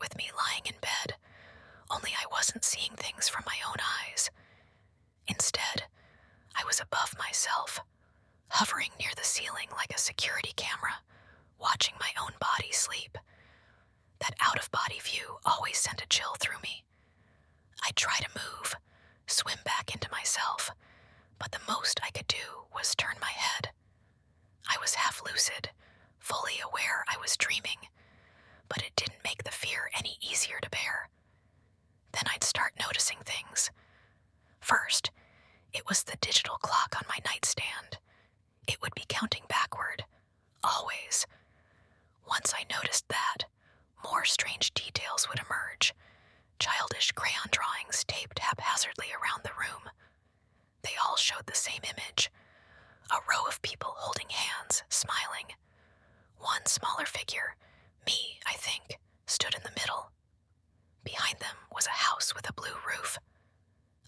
with me lying in bed, only I wasn't seeing things from my own eyes. Instead, I was above myself, hovering near the ceiling like a security camera, watching my own body sleep. That out-of-body view always sent a chill through me. I'd try to move, swim back into myself, but the most I could do was turn my head. I was half lucid, fully aware I was dreaming, but it didn't make the fear any easier to bear. Then I'd start noticing things. First, it was the digital clock on my nightstand. It would be counting backward, always. Once I noticed that, more strange details would emerge. Childish crayon drawings taped haphazardly around the room. They all showed the same image. A row of people holding hands, smiling. One smaller figure, me, I think, stood in the middle. Behind them was a house with a blue roof.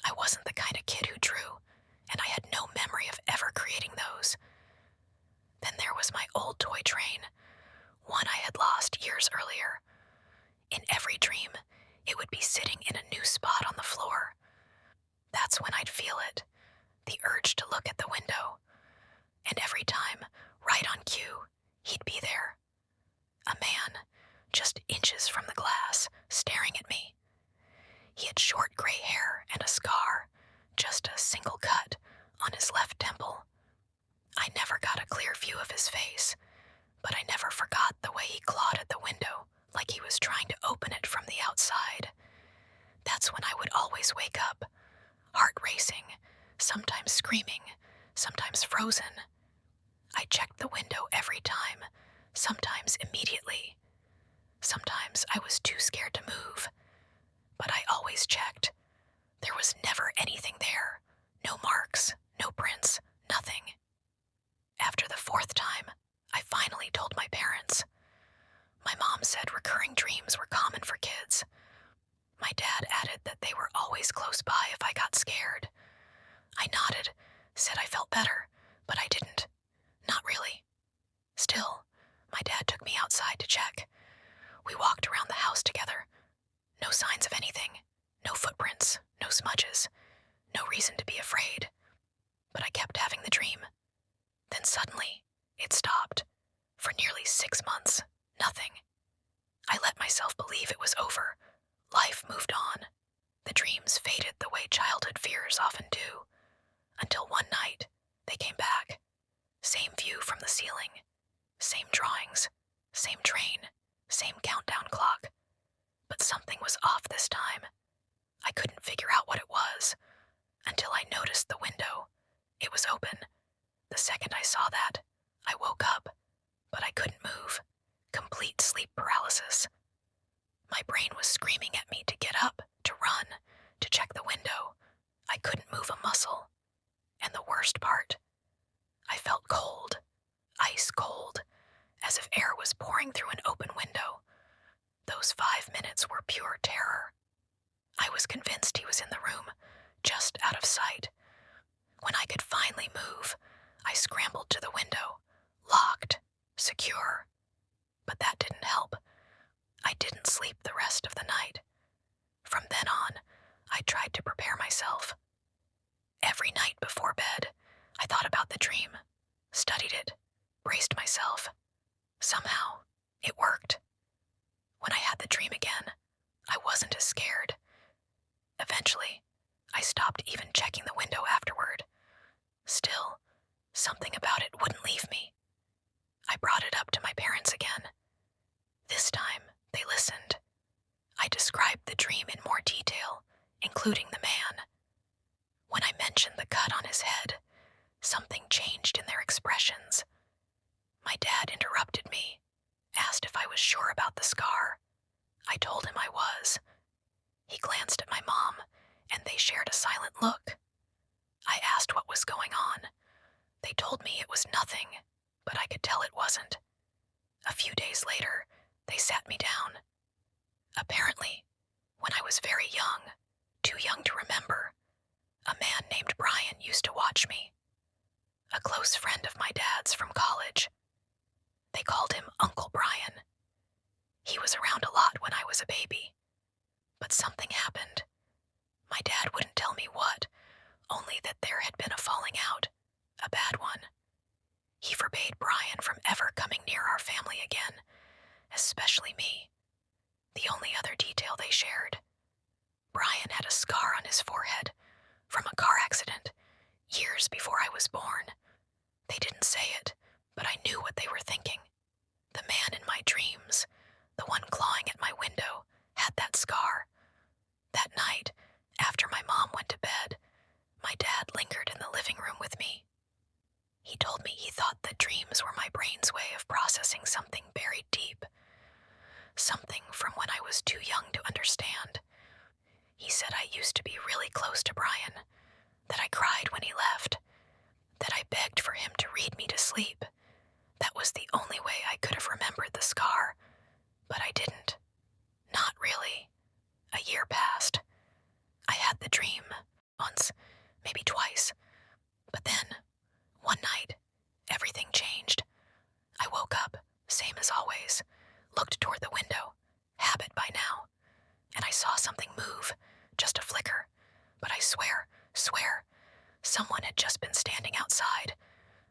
I wasn't the kind of kid who drew, and I had no memory of ever creating those. Then there was my old toy train, one I had lost years earlier. In every dream, it would be sitting in a new spot on the floor. That's when I'd feel it, the urge to look at the window. And every time, right on cue, he'd be there. A man, just inches from the glass, staring at me. He had short gray hair and a scar, just a single cut, on his left temple. I never got a clear view of his face, but I never forgot the way he clawed at the window, like he was trying to open it from the outside. That's when I would always wake up, heart racing, sometimes screaming, sometimes frozen. I checked the window every time, sometimes immediately. Sometimes I was too scared to move, but I always checked. There was never anything there. No marks, no prints, nothing. After the fourth time, I finally told my parents. My mom said recurring dreams were common for kids. My dad added that they were always close by if I got scared. I nodded, said I felt better, but I didn't. Not really. Still, my dad took me outside to check. We walked around the house together. No signs of anything. No footprints. No smudges. No reason to be afraid. But I kept having the dream. Then suddenly, it stopped. For nearly 6 months, nothing. I let myself believe it was over. Life moved on. The dreams faded the way childhood fears often do. Until one night, they came back. Same view from the ceiling. Same drawings. Same train. Same countdown clock. But something was off this time. I couldn't figure out what it was, until I noticed the window. It was open. The second I saw that, I woke up, but I couldn't move. Complete sleep paralysis. My brain was screaming at me to get up, to run, to check the window. I couldn't move a muscle. And the worst part, I felt cold, ice cold, as if air was pouring through an open window. Those 5 minutes were pure terror. I was convinced he was in the room, just out of sight. When I could finally move, I scrambled to the window, locked, secure. But that didn't help. I didn't sleep the rest of the night. From then on, I tried to prepare myself. Every night before bed, I thought about the dream, studied it, braced myself. Somehow, it worked. When I had the dream again, I wasn't as scared. Eventually, I stopped even checking the window afterward. Still, something about it wouldn't leave me. I brought it up to my parents again. This time, they listened. I described the dream in more detail, including the man. When I mentioned the cut on his head, something changed in their expressions. My dad interrupted me, asked if I was sure about the scar. I told him I was. He glanced at my mom, and they shared a silent look. I asked what was going on. They told me it was nothing, but I could tell it wasn't. A few days later, they sat me down. Apparently, when I was very young, too young to remember, a man named Brian used to watch me. A close friend of my dad's from college. They called him Uncle Brian. He was around a lot when I was a a baby. But something happened. My dad wouldn't tell me what, only that there had been a falling out, a bad one. He forbade Brian from ever coming near our family again, especially me. The only other detail they shared: Brian had a scar on his forehead from a car accident years before I was born. They didn't say it, but I knew what they were thinking. The man in my dreams, the one clawing at my window, had that scar. That night, after my mom went to bed, my dad lingered in the living room with me. He told me he thought that dreams were my brain's way of processing something buried deep, something from when I was too young to understand. He said I used to be really close to Brian, that I cried when he left, that I begged for him to read me to sleep. That was the only way I could have remembered the scar, but I didn't. Not really. A year passed. I had the dream, once, maybe twice, but then, one night, everything changed. I woke up, same as always, looked toward the window, habit by now, and I saw something move, just a flicker, but I swear, someone had just been standing outside.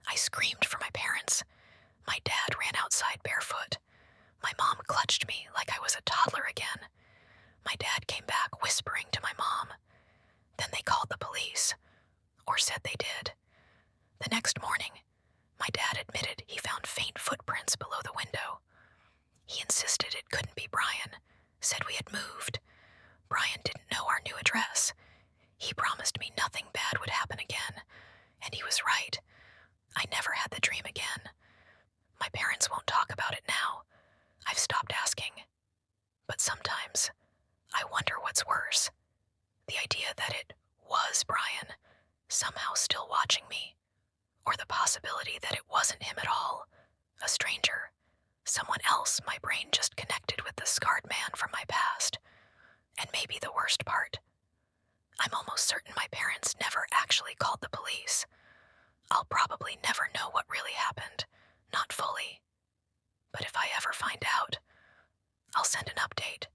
I screamed for my parents. My dad ran outside barefoot. My mom clutched me like I was a toddler again. My dad came back whispering to my mom. Then they called the police, or said they did. The next morning, my dad admitted he found faint footprints below the window. He insisted it couldn't be Brian, said we had moved. Brian didn't know our new address. He promised me nothing bad would happen again, and he was right. I never had the dream again. My parents won't talk about it now. I've stopped asking. But sometimes, I wonder what's worse. The idea that it was Brian, somehow still watching me, or the possibility that it wasn't him at all, a stranger, someone else my brain just connected with the scarred man from my past. And maybe the worst part: I'm almost certain my parents never actually called the police. I'll probably never know what really happened, not fully. But if I ever find out, I'll send an update.